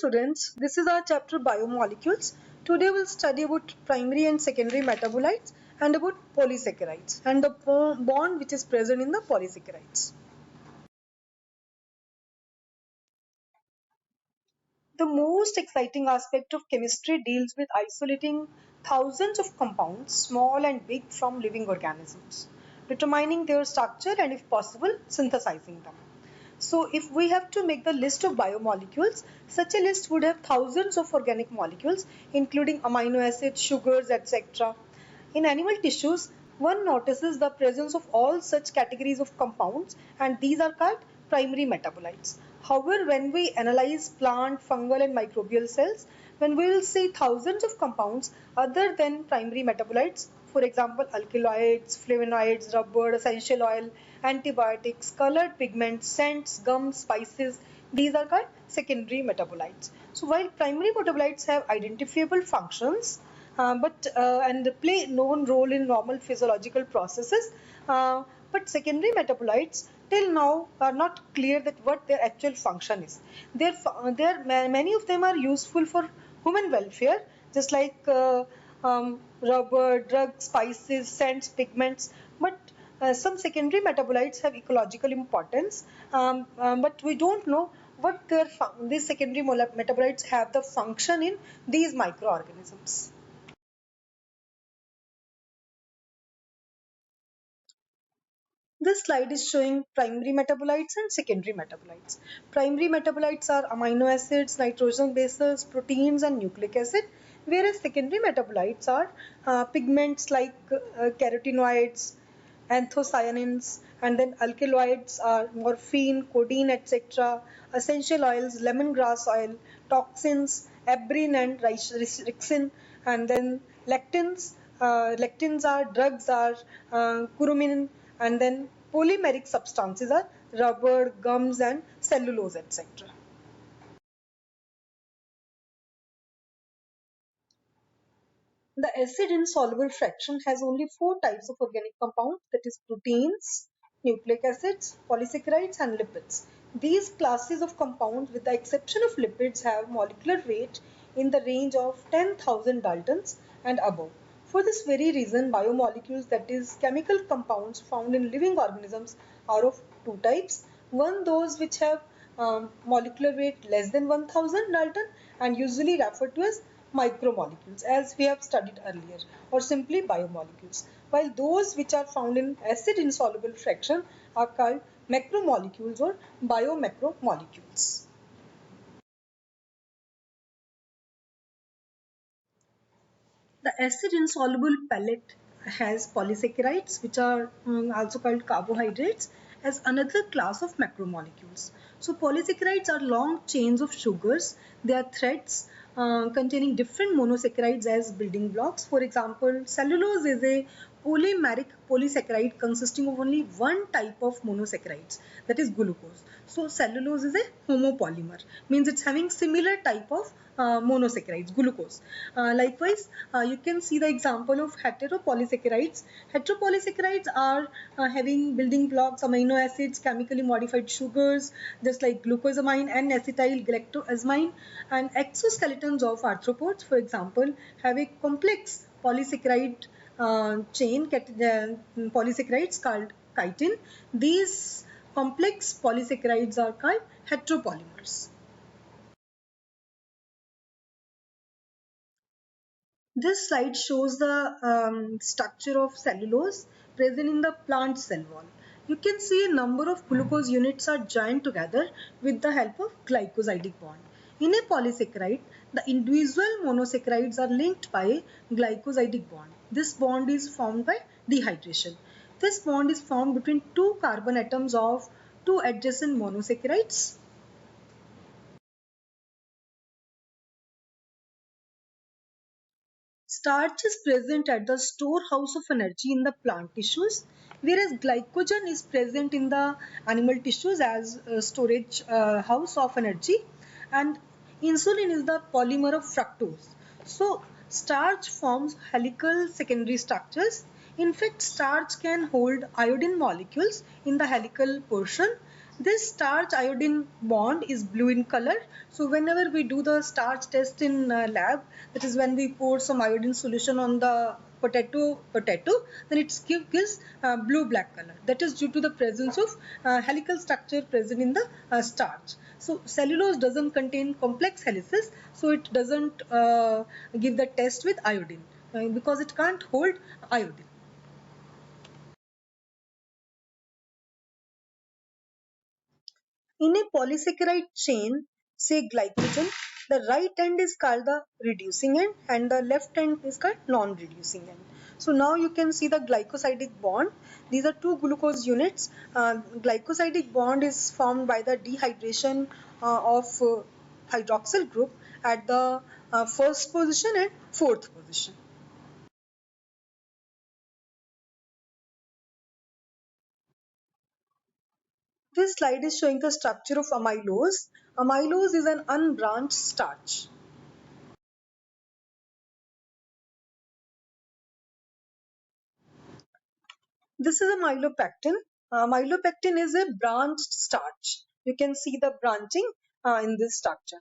students, this is our chapter biomolecules. Today we'll study about primary and secondary metabolites and about polysaccharides and the bond which is present in the polysaccharides. The most exciting aspect of chemistry deals with isolating thousands of compounds, small and big, from living organisms, determining their structure and, if possible, synthesizing them. So if we have to make the list of biomolecules, such a list would have thousands of organic molecules, including amino acids, sugars, etc. In animal tissues, one notices the presence of all such categories of compounds, and these are called primary metabolites. However, when we analyze plant, fungal and microbial cells, when we will see thousands of compounds other than primary metabolites, for example, alkaloids, flavonoids, rubber, essential oil, antibiotics, colored pigments, scents, gums, spices, these are called secondary metabolites. So while primary metabolites have identifiable functions, and play known role in normal physiological processes, uh, but secondary metabolites till now are not clear that what their actual function is. Many of them are useful for human welfare, just like rubber, drugs, spices, scents, pigments, but some secondary metabolites have ecological importance, but we don't know what these secondary metabolites have the function in these microorganisms. This slide is showing primary metabolites and secondary metabolites. Primary metabolites are amino acids, nitrogen bases, proteins, and nucleic acid, whereas secondary metabolites are pigments like carotenoids, anthocyanins, and then alkaloids are morphine, codeine, etc., essential oils, lemongrass oil, toxins, heparin and ricin, and then lectins. Lectins are drugs are curcumin, and then polymeric substances are rubber, gums, and cellulose, etc. The acid insoluble fraction has only four types of organic compounds, that is proteins, nucleic acids, polysaccharides, and lipids. These classes of compounds, with the exception of lipids, have molecular weight in the range of 10,000 Daltons and above. For this very reason, biomolecules, that is chemical compounds found in living organisms, are of two types. One, those which have molecular weight less than 1000 Dalton and usually referred to as micromolecules, as we have studied earlier, or simply biomolecules, while those which are found in acid insoluble fraction are called macromolecules or biomacromolecules. The acid insoluble pellet has polysaccharides, which are also called carbohydrates, as another class of macromolecules. So polysaccharides are long chains of sugars. They are threads containing different monosaccharides as building blocks. For example, cellulose is a polymeric polysaccharide consisting of only one type of monosaccharides, that is glucose. So cellulose is a homopolymer, means it's having similar type of monosaccharides, glucose. Likewise, you can see the example of heteropolysaccharides. Heteropolysaccharides are having building blocks, amino acids, chemically modified sugars, just like glucosamine and acetyl galactosamine, and exoskeletons of arthropods, for example, have a complex polysaccharide chain, polysaccharides called chitin. These complex polysaccharides are called heteropolymers. This slide shows the structure of cellulose present in the plant cell wall. You can see a number of glucose units are joined together with the help of glycosidic bond. In a polysaccharide, the individual monosaccharides are linked by a glycosidic bond. This bond is formed by dehydration. This bond is formed between two carbon atoms of two adjacent monosaccharides. Starch is present at the storehouse of energy in the plant tissues, whereas glycogen is present in the animal tissues as a storage house of energy, and insulin is the polymer of fructose. So starch forms helical secondary structures. In fact, starch can hold iodine molecules in the helical portion, This starch iodine bond is blue in color. So whenever we do the starch test in lab, that is when we pour some iodine solution on the potato, then it gives blue black color. That is due to the presence of helical structure present in the starch. So cellulose doesn't contain complex helices, so it doesn't give the test with iodine because it can't hold iodine. In a polysaccharide chain, say glycogen, the right end is called the reducing end and the left end is called non-reducing end. So now you can see the glycosidic bond. These are two glucose units. Glycosidic bond is formed by the dehydration of hydroxyl group at the first position and fourth position. This slide is showing the structure of amylose. Amylose is an unbranched starch. This is a myelopectin. Myelopectin is a branched starch. You can see the branching in this structure.